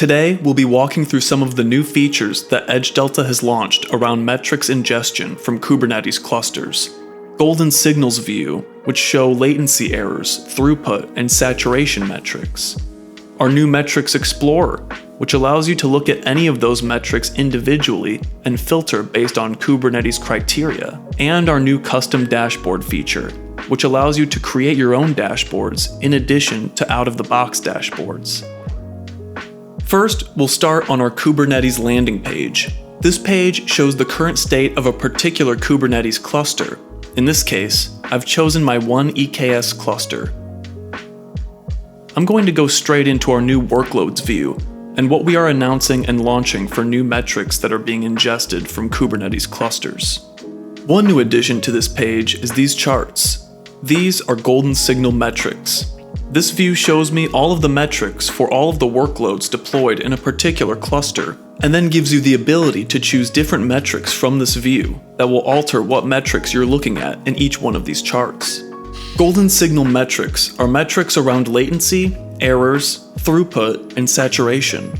Today, we'll be walking through some of the new features that Edge Delta has launched around metrics ingestion from Kubernetes clusters. Golden Signals View, which show latency errors, throughput, and saturation metrics. Our new Metrics Explorer, which allows you to look at any of those metrics individually and filter based on Kubernetes criteria. And our new Custom Dashboard feature, which allows you to create your own dashboards in addition to out-of-the-box dashboards. First, we'll start on our Kubernetes landing page. This page shows the current state of a particular Kubernetes cluster. In this case, I've chosen my one EKS cluster. I'm going to go straight into our new Workloads view and what we are announcing and launching for new metrics that are being ingested from Kubernetes clusters. One new addition to this page is these charts. These are golden signal metrics. This view shows me all of the metrics for all of the workloads deployed in a particular cluster, and then gives you the ability to choose different metrics from this view that will alter what metrics you're looking at in each one of these charts. Golden signal metrics are metrics around latency, errors, throughput, and saturation.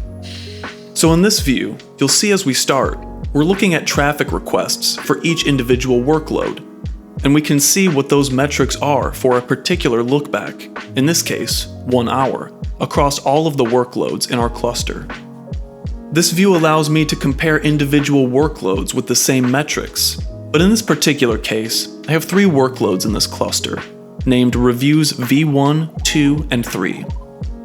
So in this view, you'll see as we start, we're looking at traffic requests for each individual workload, and we can see what those metrics are for a particular lookback, in this case, 1 hour, across all of the workloads in our cluster. This view allows me to compare individual workloads with the same metrics, but in this particular case, I have 3 workloads in this cluster, named reviews v1, 2, and 3.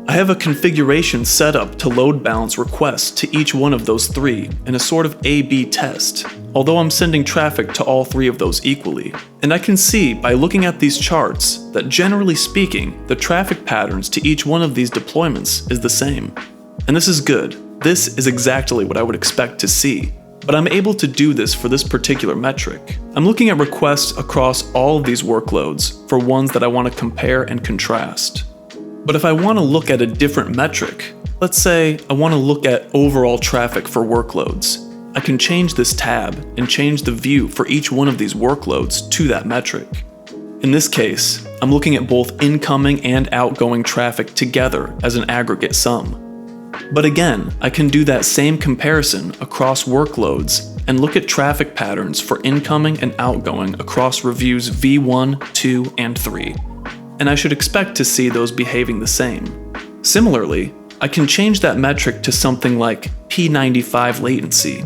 I have a configuration set up to load balance requests to each one of those 3 in a sort of A/B test, although I'm sending traffic to all 3 of those equally. And I can see by looking at these charts that generally speaking, the traffic patterns to each one of these deployments is the same. And this is good. This is exactly what I would expect to see. But I'm able to do this for this particular metric. I'm looking at requests across all of these workloads for ones that I want to compare and contrast. But if I want to look at a different metric, let's say I want to look at overall traffic for workloads, I can change this tab and change the view for each one of these workloads to that metric. In this case, I'm looking at both incoming and outgoing traffic together as an aggregate sum. But again, I can do that same comparison across workloads and look at traffic patterns for incoming and outgoing across reviews v1, 2, and 3. And I should expect to see those behaving the same. Similarly, I can change that metric to something like P95 latency.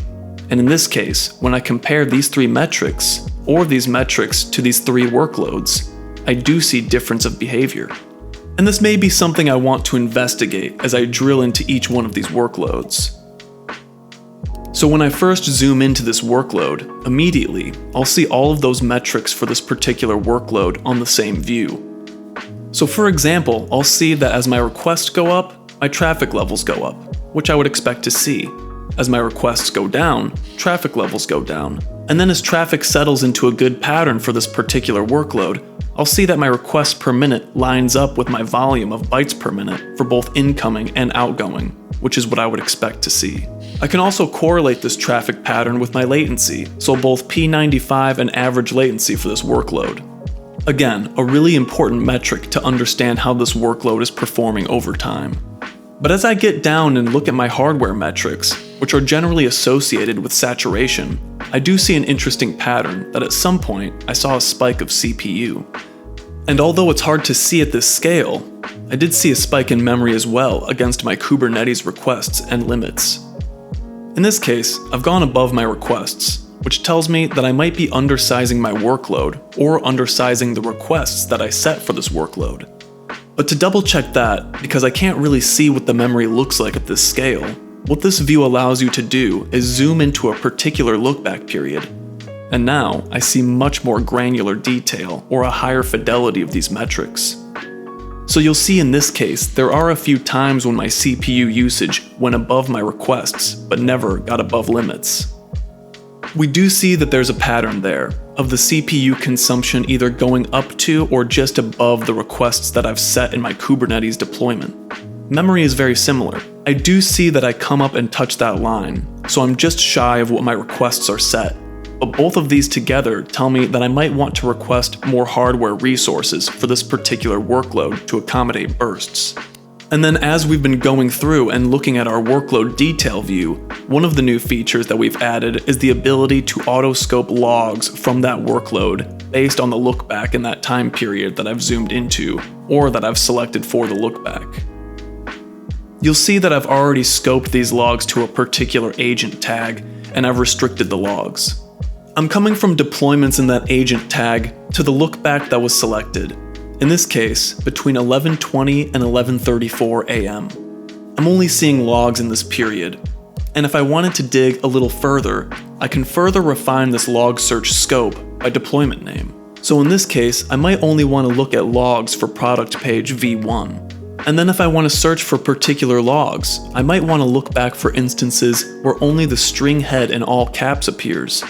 And in this case, when I compare these 3 metrics, or these metrics to these 3 workloads, I do see difference of behavior. And this may be something I want to investigate as I drill into each one of these workloads. So when I first zoom into this workload, immediately, I'll see all of those metrics for this particular workload on the same view. So for example, I'll see that as my requests go up, my traffic levels go up, which I would expect to see. As my requests go down, traffic levels go down. And then as traffic settles into a good pattern for this particular workload, I'll see that my requests per minute lines up with my volume of bytes per minute for both incoming and outgoing, which is what I would expect to see. I can also correlate this traffic pattern with my latency, so both P95 and average latency for this workload. Again, a really important metric to understand how this workload is performing over time. But as I get down and look at my hardware metrics, which are generally associated with saturation, I do see an interesting pattern that at some point I saw a spike of CPU. And although it's hard to see at this scale, I did see a spike in memory as well against my Kubernetes requests and limits. In this case, I've gone above my requests, which tells me that I might be undersizing my workload or undersizing the requests that I set for this workload. But to double check that, because I can't really see what the memory looks like at this scale, what this view allows you to do is zoom into a particular lookback period. And now I see much more granular detail or a higher fidelity of these metrics. So you'll see in this case, there are a few times when my CPU usage went above my requests, but never got above limits. We do see that there's a pattern there, of the CPU consumption either going up to or just above the requests that I've set in my Kubernetes deployment. Memory is very similar. I do see that I come up and touch that line, so I'm just shy of what my requests are set. But both of these together tell me that I might want to request more hardware resources for this particular workload to accommodate bursts. And then as we've been going through and looking at our workload detail view, one of the new features that we've added is the ability to auto-scope logs from that workload based on the look back in that time period that I've zoomed into, or that I've selected for the look back. You'll see that I've already scoped these logs to a particular agent tag, and I've restricted the logs. I'm coming from deployments in that agent tag to the look back that was selected. In this case, between 11:20 and 11:34 a.m. I'm only seeing logs in this period, and if I wanted to dig a little further, I can further refine this log search scope by deployment name. So in this case, I might only want to look at logs for product page v1. And then if I want to search for particular logs, I might want to look back for instances where only the string head in all caps appears.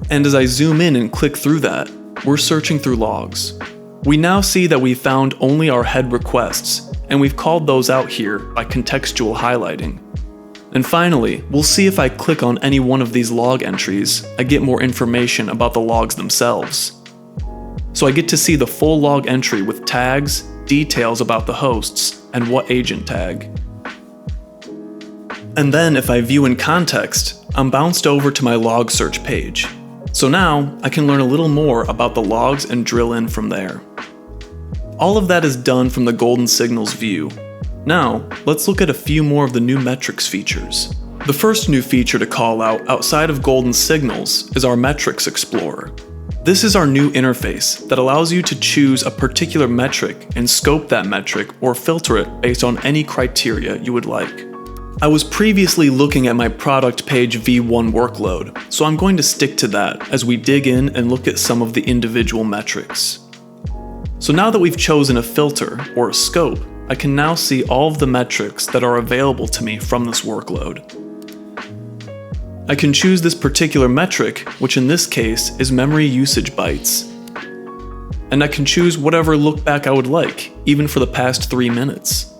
And as I zoom in and click through that, we're searching through logs. We now see that we found only our head requests, and we've called those out here by contextual highlighting. And finally, we'll see if I click on any one of these log entries, I get more information about the logs themselves. So I get to see the full log entry with tags, details about the hosts, and what agent tag. And then if I view in context, I'm bounced over to my log search page. So now, I can learn a little more about the logs and drill in from there. All of that is done from the Golden Signals view. Now, let's look at a few more of the new metrics features. The first new feature to call out outside of Golden Signals is our Metrics Explorer. This is our new interface that allows you to choose a particular metric and scope that metric or filter it based on any criteria you would like. I was previously looking at my product page v1 workload, so I'm going to stick to that as we dig in and look at some of the individual metrics. So now that we've chosen a filter, or a scope, I can now see all of the metrics that are available to me from this workload. I can choose this particular metric, which in this case is memory usage bytes. And I can choose whatever look back I would like, even for the past 3 minutes.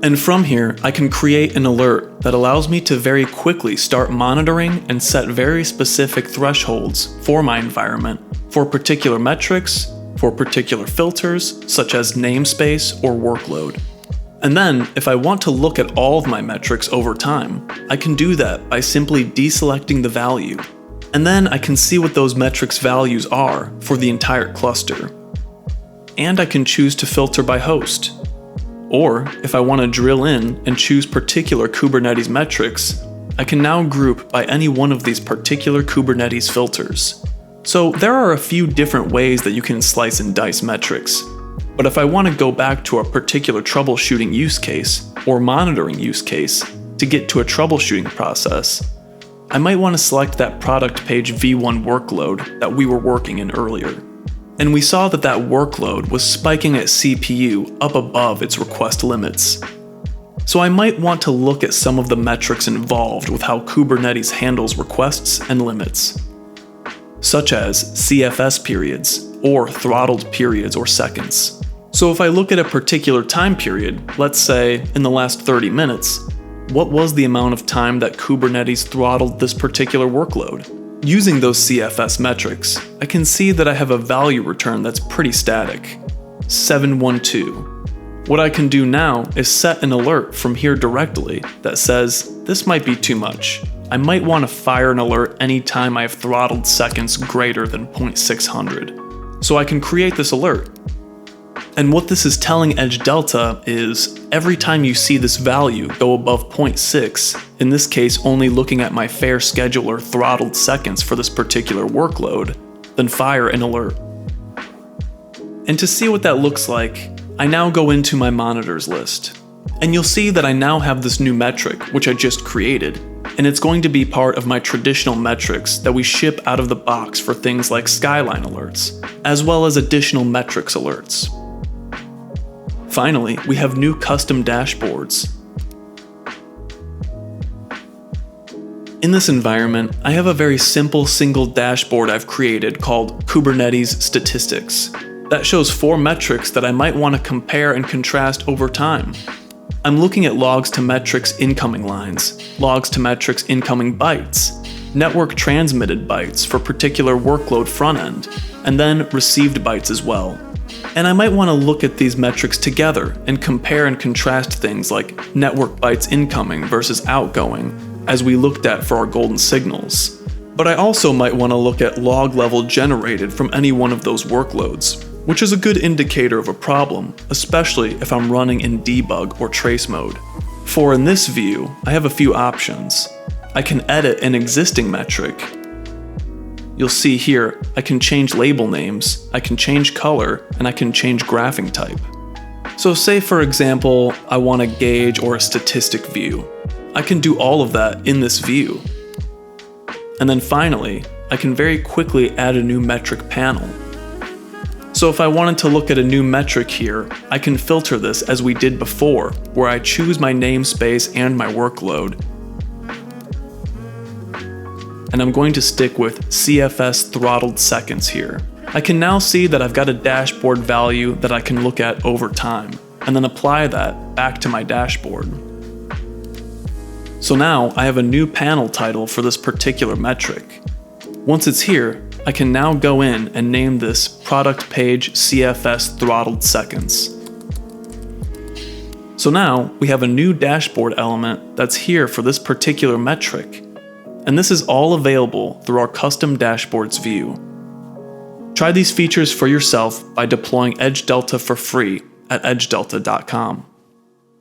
And from here, I can create an alert that allows me to very quickly start monitoring and set very specific thresholds for my environment for particular metrics, for particular filters, such as namespace or workload. And then, if I want to look at all of my metrics over time, I can do that by simply deselecting the value. And then I can see what those metrics values are for the entire cluster. And I can choose to filter by host. Or, if I want to drill in and choose particular Kubernetes metrics, I can now group by any one of these particular Kubernetes filters. So there are a few different ways that you can slice and dice metrics, but if I want to go back to a particular troubleshooting use case or monitoring use case to get to a troubleshooting process, I might want to select that product page v1 workload that we were working in earlier. And we saw that that workload was spiking at CPU up above its request limits. So I might want to look at some of the metrics involved with how Kubernetes handles requests and limits, such as CFS periods, or throttled periods or seconds. So if I look at a particular time period, let's say in the last 30 minutes, what was the amount of time that Kubernetes throttled this particular workload? Using those CFS metrics, I can see that I have a value return that's pretty static, 712. What I can do now is set an alert from here directly that says, this might be too much. I might want to fire an alert anytime I have throttled seconds greater than 0.600. So I can create this alert. And what this is telling Edge Delta is, every time you see this value go above 0.6, in this case only looking at my fair scheduler throttled seconds for this particular workload, then fire an alert. And to see what that looks like, I now go into my monitors list. And you'll see that I now have this new metric, which I just created, and it's going to be part of my traditional metrics that we ship out of the box for things like Skyline alerts, as well as additional metrics alerts. Finally, we have new custom dashboards. In this environment, I have a very simple single dashboard I've created called Kubernetes Statistics that shows 4 metrics that I might want to compare and contrast over time. I'm looking at logs to metrics incoming lines, logs to metrics incoming bytes, network transmitted bytes for particular workload front end, and then received bytes as well. And I might want to look at these metrics together and compare and contrast things like network bytes incoming versus outgoing, as we looked at for our golden signals. But I also might want to look at log level generated from any one of those workloads, which is a good indicator of a problem, especially if I'm running in debug or trace mode. For in this view, I have a few options. I can edit an existing metric. You'll see here, I can change label names, I can change color, and I can change graphing type. So say for example, I want a gauge or a statistic view. I can do all of that in this view. And then finally, I can very quickly add a new metric panel. So if I wanted to look at a new metric here, I can filter this as we did before, where I choose my namespace and my workload. And I'm going to stick with CFS throttled seconds here. I can now see that I've got a dashboard value that I can look at over time, and then apply that back to my dashboard. So now I have a new panel title for this particular metric. Once it's here, I can now go in and name this product page CFS throttled seconds. So now we have a new dashboard element that's here for this particular metric. And this is all available through our custom dashboards view. Try these features for yourself by deploying EdgeDelta for free at edgedelta.com.